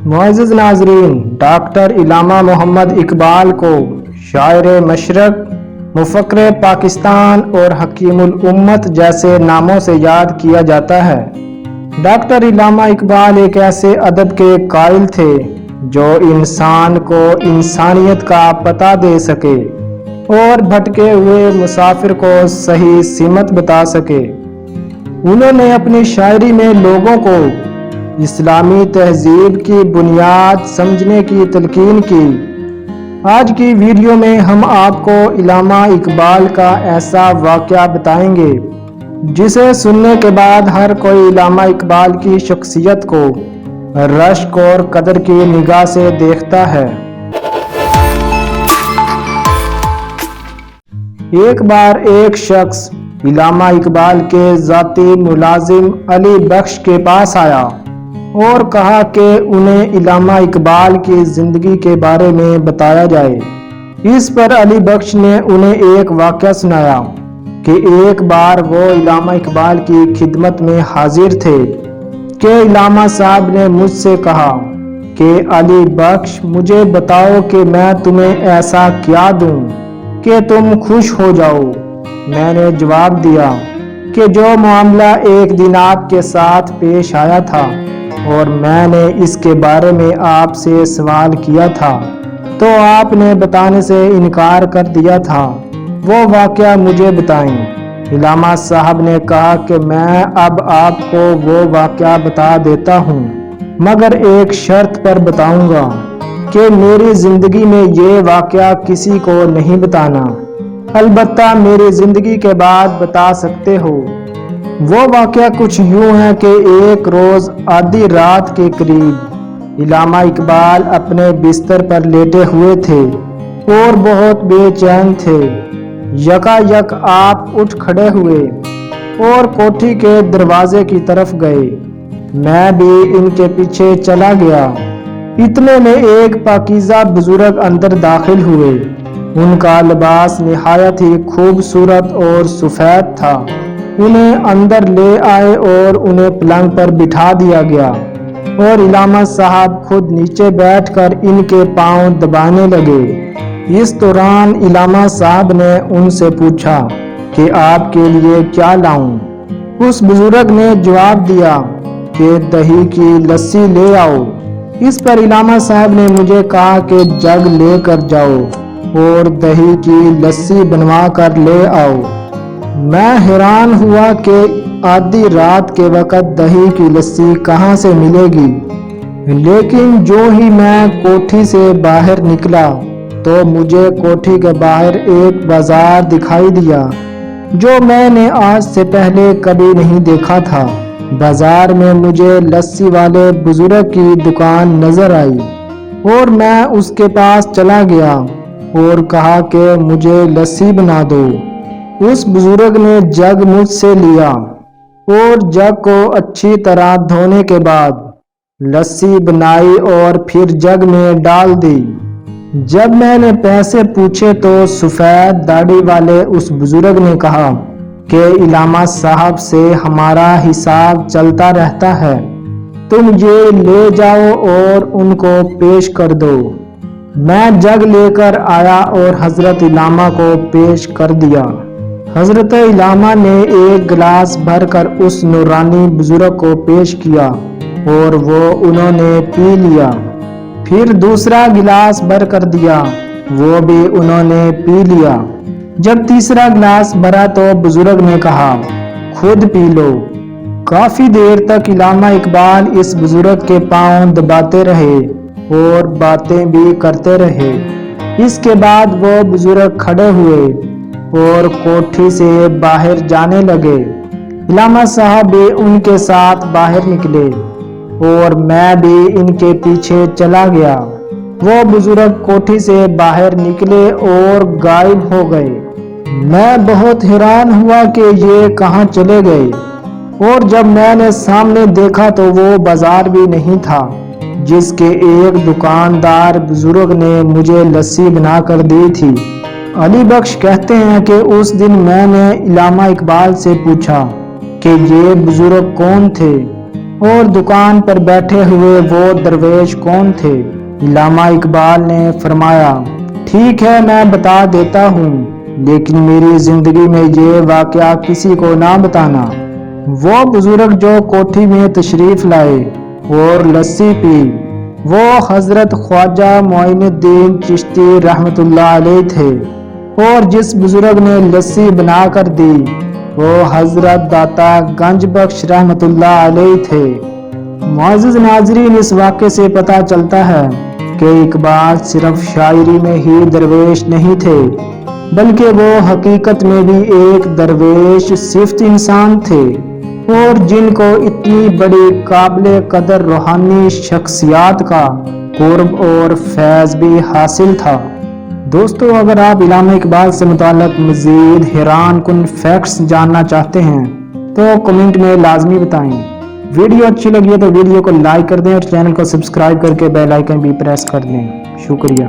معزز ناظرین، ڈاکٹر علامہ محمد اقبال کو شاعر مشرق، مفکر پاکستان اور حکیم الامت جیسے ناموں سے یاد کیا جاتا ہے۔ ڈاکٹر علامہ اقبال ایک ایسے ادب کے قائل تھے جو انسان کو انسانیت کا پتہ دے سکے اور بھٹکے ہوئے مسافر کو صحیح سمت بتا سکے۔ انہوں نے اپنی شاعری میں لوگوں کو اسلامی تہذیب کی بنیاد سمجھنے کی تلقین کی۔ آج کی ویڈیو میں ہم آپ کو علامہ اقبال کا ایسا واقعہ بتائیں گے جسے سننے کے بعد ہر کوئی علامہ اقبال کی شخصیت کو رشک اور قدر کی نگاہ سے دیکھتا ہے۔ ایک بار ایک شخص علامہ اقبال کے ذاتی ملازم علی بخش کے پاس آیا اور کہا کہ انہیں علامہ اقبال کی زندگی کے بارے میں بتایا جائے۔ اس پر علی بخش نے انہیں ایک واقعہ سنایا کہ ایک بار وہ علامہ اقبال کی خدمت میں حاضر تھے کہ علامہ صاحب نے مجھ سے کہا کہ علی بخش مجھے بتاؤ کہ میں تمہیں ایسا کیا دوں کہ تم خوش ہو جاؤ۔ میں نے جواب دیا کہ جو معاملہ ایک دن آپ کے ساتھ پیش آیا تھا اور میں نے اس کے بارے میں آپ سے سوال کیا تھا تو آپ نے بتانے سے انکار کر دیا تھا، وہ واقعہ مجھے بتائیں۔ علامہ صاحب نے کہا کہ میں اب آپ کو وہ واقعہ بتا دیتا ہوں، مگر ایک شرط پر بتاؤں گا کہ میری زندگی میں یہ واقعہ کسی کو نہیں بتانا، البتہ میری زندگی کے بعد بتا سکتے ہو۔ وہ واقعہ کچھ یوں ہے کہ ایک روز آدھی رات کے قریب علامہ اقبال اپنے بستر پر لیٹے ہوئے تھے اور بہت بے چین تھے۔ یکا یک آپ اٹھ کھڑے ہوئے اور کوٹھی کے دروازے کی طرف گئے۔ میں بھی ان کے پیچھے چلا گیا۔ اتنے میں ایک پاکیزہ بزرگ اندر داخل ہوئے۔ ان کا لباس نہایت ہی خوبصورت اور سفید تھا۔ انہیں اندر لے آئے اور انہیں پلنگ پر بٹھا دیا گیا اور علامہ صاحب خود نیچے بیٹھ کر ان کے پاؤں دبانے لگے۔ اس دوران علامہ صاحب نے ان سے پوچھا کہ آپ کے لیے کیا لاؤں؟ اس بزرگ نے جواب دیا کہ دہی کی لسی لے آؤ۔ اس پر علامہ صاحب نے مجھے کہا کہ جگ لے کر جاؤ اور دہی کی لسی بنوا کر لے آؤ۔ میں حیران ہوا کہ آدھی رات کے وقت دہی کی لسی کہاں سے ملے گی، لیکن جو ہی میں کوٹھی سے باہر نکلا تو مجھے کوٹھی کے باہر ایک بازار دکھائی دیا جو میں نے آج سے پہلے کبھی نہیں دیکھا تھا۔ بازار میں مجھے لسی والے بزرگ کی دکان نظر آئی اور میں اس کے پاس چلا گیا اور کہا کہ مجھے لسی بنا دو۔ اس بزرگ نے جگ مجھ سے لیا اور جگ کو اچھی طرح دھونے کے بعد لسی بنائی اور پھر جگ میں ڈال دی۔ جب میں نے پیسے پوچھے تو سفید داڑھی والے اس بزرگ نے کہا کہ علامہ صاحب سے ہمارا حساب چلتا رہتا ہے، تم یہ لے جاؤ اور ان کو پیش کر دو۔ میں جگ لے کر آیا اور حضرت علامہ کو پیش کر دیا۔ حضرت علامہ نے ایک گلاس بھر کر اس نورانی بزرگ کو پیش کیا اور وہ انہوں نے پی لیا۔ پھر دوسرا گلاس بھر کر دیا، وہ بھی انہوں نے پی لیا۔ جب تیسرا گلاس بھرا تو بزرگ نے کہا خود پی لو۔ کافی دیر تک علامہ اقبال اس بزرگ کے پاؤں دباتے رہے اور باتیں بھی کرتے رہے۔ اس کے بعد وہ بزرگ کھڑے ہوئے اور کوٹھی سے باہر جانے لگے۔ علامہ صاحب بھی ان کے ساتھ باہر نکلے اور میں بھی ان کے پیچھے چلا گیا۔ وہ بزرگ کوٹھی سے باہر نکلے اور غائب ہو گئے۔ میں بہت حیران ہوا کہ یہ کہاں چلے گئے، اور جب میں نے سامنے دیکھا تو وہ بازار بھی نہیں تھا جس کے ایک دکاندار بزرگ نے مجھے لسی بنا کر دی تھی۔ علی بخش کہتے ہیں کہ اس دن میں نے علامہ اقبال سے پوچھا کہ یہ بزرگ کون تھے، اور دکان پر بیٹھے ہوئے وہ درویش کون تھے؟ علامہ اقبال نے فرمایا، ٹھیک ہے میں بتا دیتا ہوں، لیکن میری زندگی میں یہ واقعہ کسی کو نہ بتانا۔ وہ بزرگ جو کوٹھی میں تشریف لائے اور لسی پی، وہ حضرت خواجہ معین الدین چشتی رحمت اللہ علیہ تھے، اور جس بزرگ نے لسی بنا کر دی وہ حضرت داتا گنج بخش رحمت اللہ علیہ تھے۔ معزز ناظرین، اس واقعے سے پتہ چلتا ہے کہ اقبال صرف شاعری میں ہی درویش نہیں تھے، بلکہ وہ حقیقت میں بھی ایک درویش صفت انسان تھے، اور جن کو اتنی بڑی قابل قدر روحانی شخصیات کا قرب اور فیض بھی حاصل تھا۔ دوستو، اگر آپ علامہ اقبال سے متعلق مزید حیران کن فیکٹس جاننا چاہتے ہیں تو کمنٹ میں لازمی بتائیں۔ ویڈیو اچھی لگی ہے تو ویڈیو کو لائک کر دیں اور چینل کو سبسکرائب کر کے بیل آئیکن بھی پریس کر دیں۔ شکریہ۔